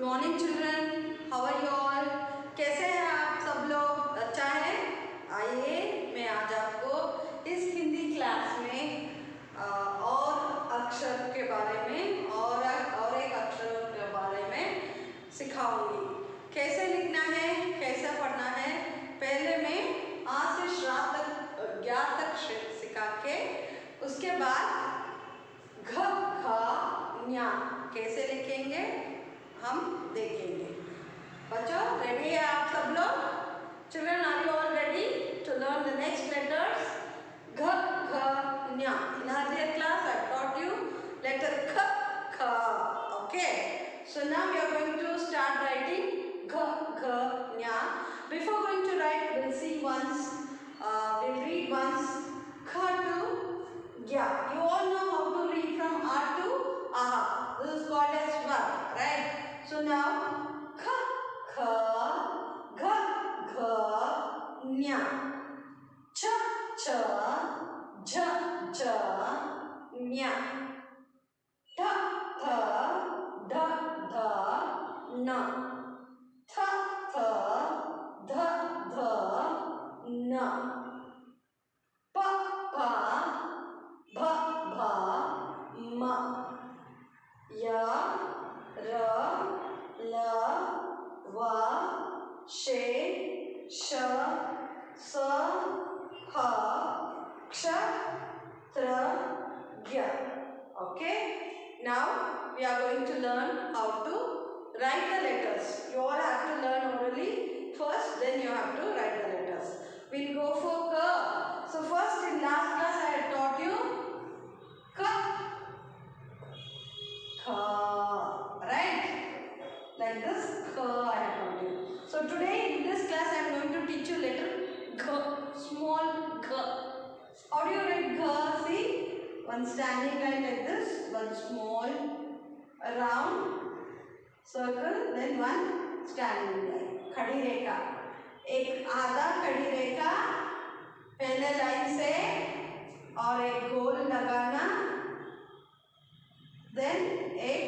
Morning children, how are you all? कैसे हैं आप सब लोग? अच्छा है। आइए मैं आज आपको इस हिंदी क्लास में और अक्षर के बारे में और एक अक्षर के बारे में सिखाऊंगी। कैसे लिखना है, कैसे पढ़ना है, पहले मैं आ से श्रा तक ज्ञा तक सिखा के उसके बाद घ ख ञ कैसे लिखेंगे हम देखेंगे। बच्चों रेडी है आप सब लोग? Children, are you all ready to learn the next letters? घ घ ञ। In earlier class I taught you letter kh kha. Okay, so now we are going to start writing gh gh ñ. Before going to write, we'll see once, we'll read once kh to gya. You all know how to read from a to aha. This is called as verb, right? So now kh kh gh gh ñ, ch ch jh jh ñ, th th ध ध न, थ थ ध ध न, प प भ भ म, य र ल व शे श स ह क्ष त्र ज्ञ. Okay, now we are going to learn how to write the letters. You all have to learn orally first, then you have to write the letters. We'll go for k. So first, in last class I had taught you k, kha, right? Like this, k I have taught you. So today in this class I am going to teach you letter g, small g. How do you write g? See, one standing line like this, one small round circle, then one standing line. खड़ी रेखा, एक आधा खड़ी रेखा पहले line से और एक गोल लगाना, then एक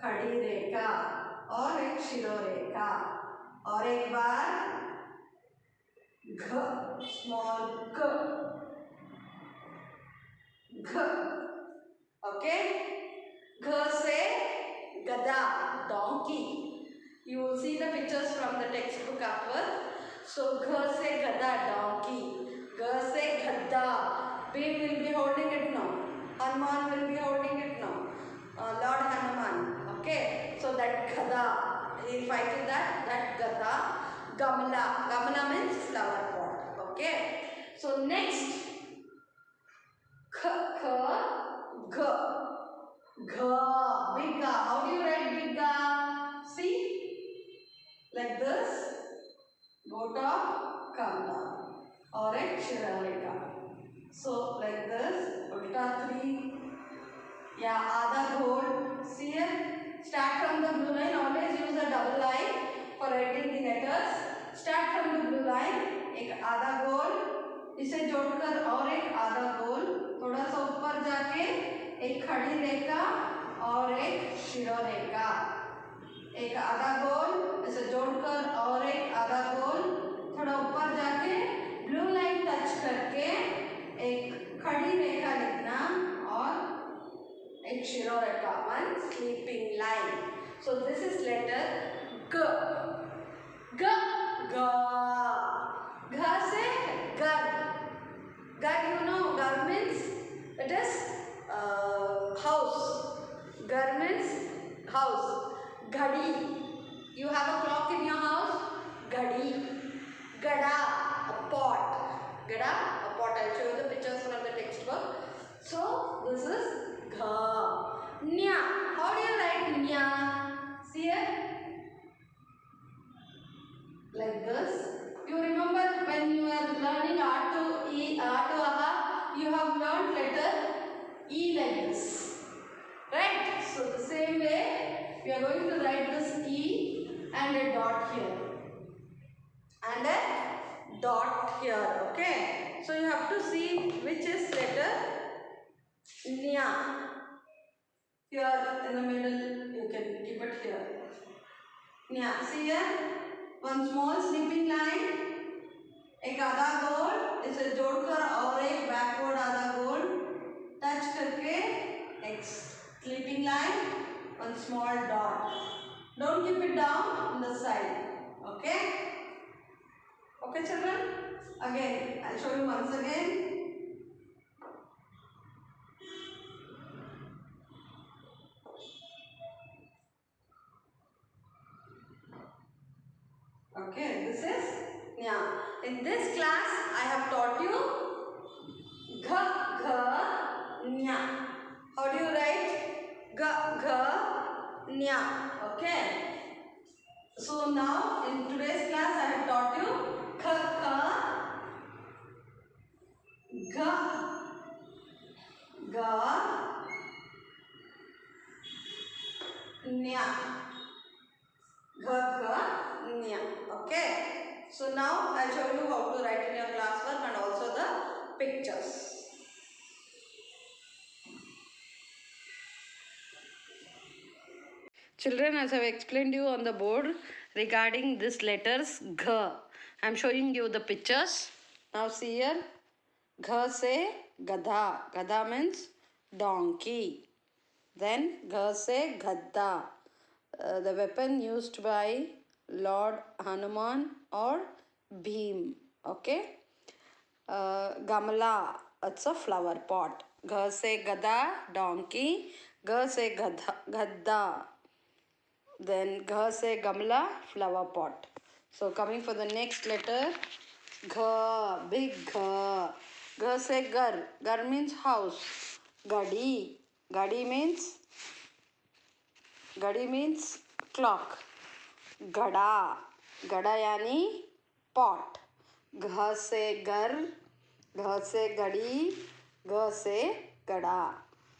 खड़ी रेखा और एक शिरोरेखा और एक बार घ, स्मॉल ग, घ. ओके, घ से गदा, donkey. You will see the pictures from the textbook upward. So घ से गदा, donkey. घ से गद्दा, Bhim will be holding it now. Hanuman will be holding it now. Lord Hanuman. Okay, so that gada, he fighting that gada. Gamla, gamla means flower pot. Okay, so next k k g, g, big ga. How do you write big ga? See, like this, go top, come down, or a shiraleka. So like this, ulta 3, yeah, आधा गोल. See here, start from the blue line. Always use a double line for writing the letters. Start from the blue line, एक आधा गोल, इसे जोड़कर और एक आधा गोल, थोड़ा सा ऊपर जाके एक खड़ी रेखा और एक शिरोरेखा, एक आधा गोल, इसे जोड़कर और एक आधा गोल, थोड़ा ऊपर जाके ब्लू लाइन टच करके एक खड़ी रेखा लिखना और एक शिरोरेखा, one sleeping line. So this is letter g. G, ga. Gha se gar. Gar, you know, gar means it is house. Gar means house. Ghadi. You have a clock in your house? Ghadi. Gada, a pot. Gada, a pot. I'll show you the pictures from the textbook. So this is gha. Nya. How do you write nya? See here? Like this. You remember when you are learning A to E, A to aha, you have learned letter E like this, right? So the same way we are going to write this E and a dot here and a dot here. Okay, so you have to see which is letter nya. Here in the middle you can keep it here. न्या. See here, one small sleeping line. एक आधा गोल इसे जोड़कर और एक backward आधा गोल touch करके एक sleeping line, one small dot. Don't keep it down on the side. Okay? Okay, children? Again, I'll show you once again. Okay, this is nya. In this class, I have taught you gha, gha, nya. How do you write gha, gha, nya? Okay. So now in today's class, I have taught you kha, kha, ga, ga, nya. Gha, gha, nya. Okay. So now I'll show you how to write in your classwork and also the pictures. Children, as I have explained you on the board regarding these letters gha, I am showing you the pictures. Now see here, gha se gadha. Gadha means donkey. Then gha se gadda, the weapon used by Lord Hanuman or Bhim. Okay. Gamla, it's a flower pot. Gha se gada, donkey. Gha se gadda. Then gha se gamla, flower pot. So coming for the next letter, gha, big gha. Gha se gar. Gar means house. Gadi. Gadi means clock. Gada. Gada yani pot. Gha se gar. Gha se gadi. Gha se gada.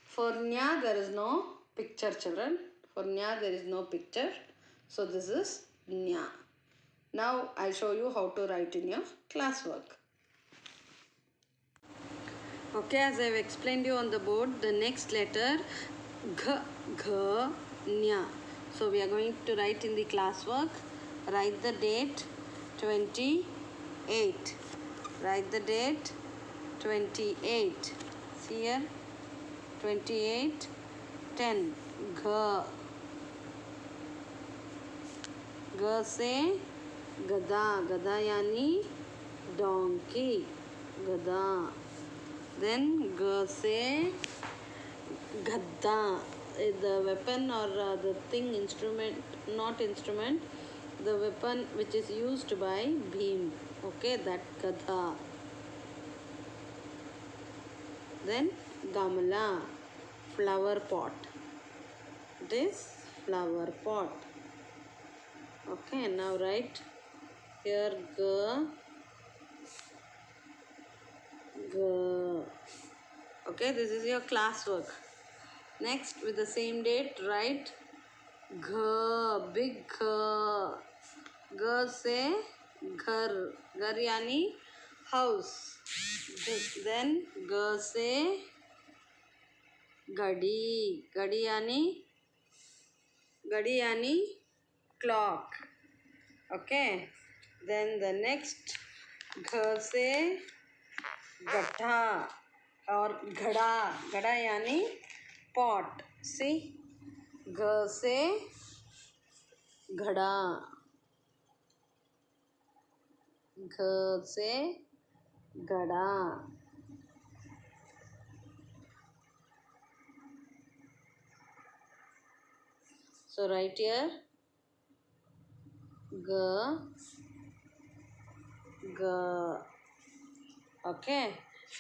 For nya there is no picture, children. For nya there is no picture. So this is nya. Now I'll show you how to write in your classwork. Okay, as I've explained you on the board, the next letter gh, gh, nya. So we are going to write in the classwork. Write the date 28. Write the date 28. See here, 28, 10. Gh. Gh se gada. Gada yani donkey. Gada. Then gh se gadda. The weapon or the thing, instrument, not instrument, the weapon which is used by Bhim. Okay, that gadha. Then gamla, flower pot. This flower pot. Okay, now write here g. Okay, this is your classwork. Next, with the same date, write gh, big gh. Gh se ghar. Ghar yani house. Then gh se gadi. Gadi yani clock. Okay. Then the next gh se gatha or ghada. Ghada yani pot. See, gh se ghada. Gh se gada. So write here g. Okay.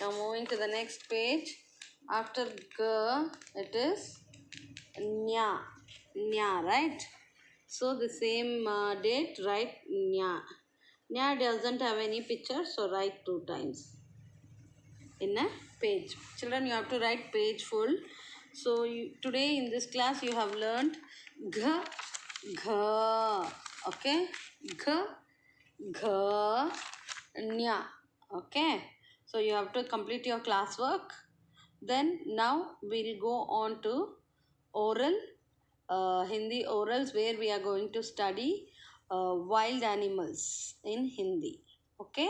Now moving to the next page. After g, it is nya. Nya, right? So the same date, write nya. Nya doesn't have any picture, so write 2 times in a page. Children, you have to write page full. So today in this class you have learned g, gh. Okay, g, gh, nya. Okay, so you have to complete your classwork. Then now we'll go on to oral Hindi orals where we are going to study wild animals in Hindi. Okay?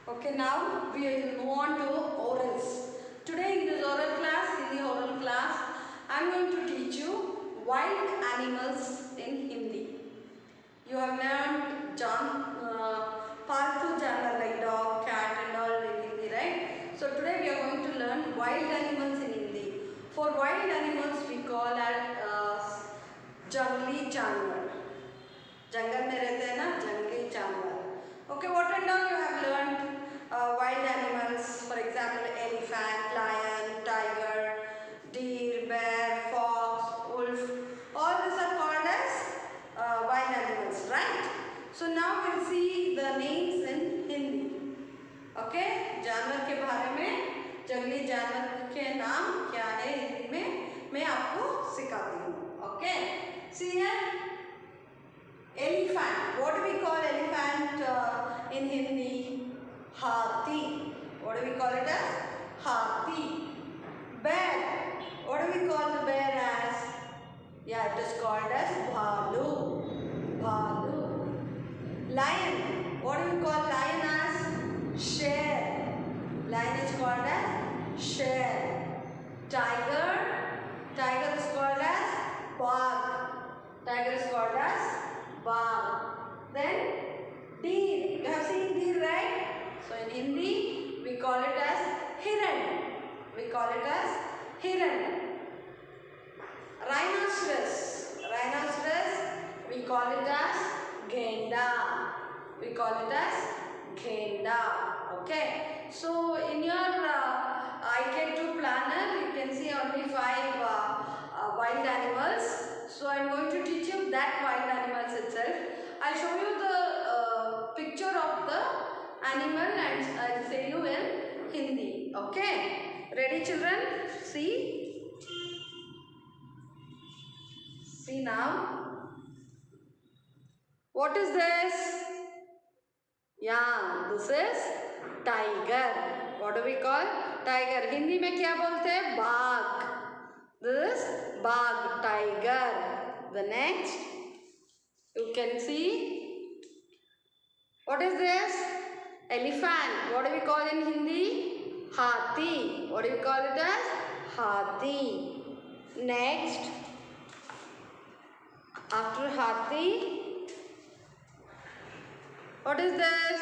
Okay, now we will move on to orals. Today in this oral class, Hindi oral class, I am going to teach you wild animals in Hindi. You have learned Paltu Janwar like dog, cat and all in Hindi, right? So today we are going to learn wild animals in Hindi. For wild animals we call as jungli जानवर. जंगल में रहते हैं ना, जंगली जानवर. Okay, what and all you have learned? Wild animals, for example, elephant, lion, tiger, deer, bear, fox, wolf. All these are called as wild animals, right? So now we'll see the names in Hindi. Okay, जानवर के बारे में, जंगली जानवर के नाम क्या है हिंदी में, मैं आपको सिखाती हूँ. Okay, see here. Elephant. What do we call elephant in Hindi? Hathi. What do we call it as? Hathi. Bear. What do we call the bear as? Yeah, it is called as bhalu. Bhalu. Lion. What do we call lion as? Sher. Lion is called as sher. Tiger. Tiger is called as bagh. Tiger is called as bagh. Then deer. You have seen deer, right? So in Hindi we call it as hiran. We call it as hiran. Rhinoceros. Rhinoceros we call it as ghenda. We call it as ghenda. Okay. So in your IK2 planner you can see only 5 wild animals. So I am going to teach you that wild animals itself. I will show you the picture of the animal and I will say you in Hindi. Okay? Ready children? See? See now. What is this? Yeah, this is tiger. What do we call? Tiger. Hindi में क्या बोलते हैं? बाघ. This bagh, tiger. The next, you can see, what is this? Elephant. What do we call in Hindi? Hathi. What do we call it as? Hathi. Next, after hathi, what is this?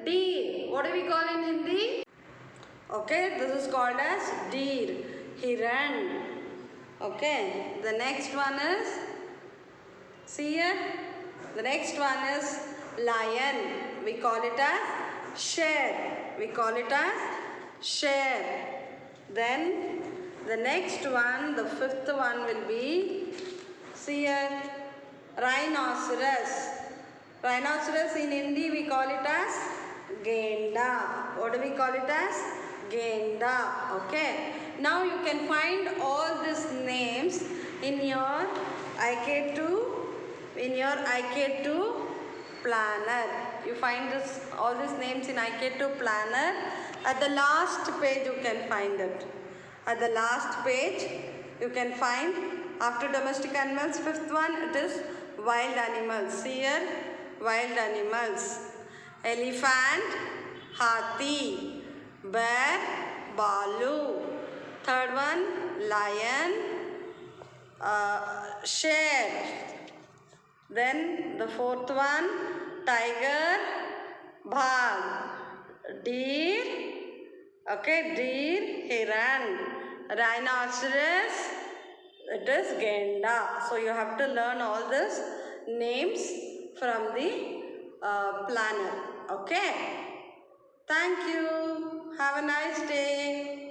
Deer. What do we call in Hindi? Okay, this is called as deer. Hiran. Okay, the next one is, see here, the next one is lion. We call it as sher. We call it as sher. Then the next one, the fifth one will be, see here, rhinoceros. Rhinoceros in Hindi we call it as ghenda. What do we call it as? Ghenda. Okay. Now you can find all these names in your IK2 planner. You find all these names in IK2 planner. At the last page you can find it. At the last page you can find, after domestic animals, fifth one, it is wild animals. See here, wild animals. Elephant, hathi, bear, balu. Third one, lion, sher. Then the fourth one, tiger, bagh, deer, okay, deer, hiran, rhinoceros, it is ghenda. So you have to learn all these names from the planner. Okay. Thank you. Have a nice day.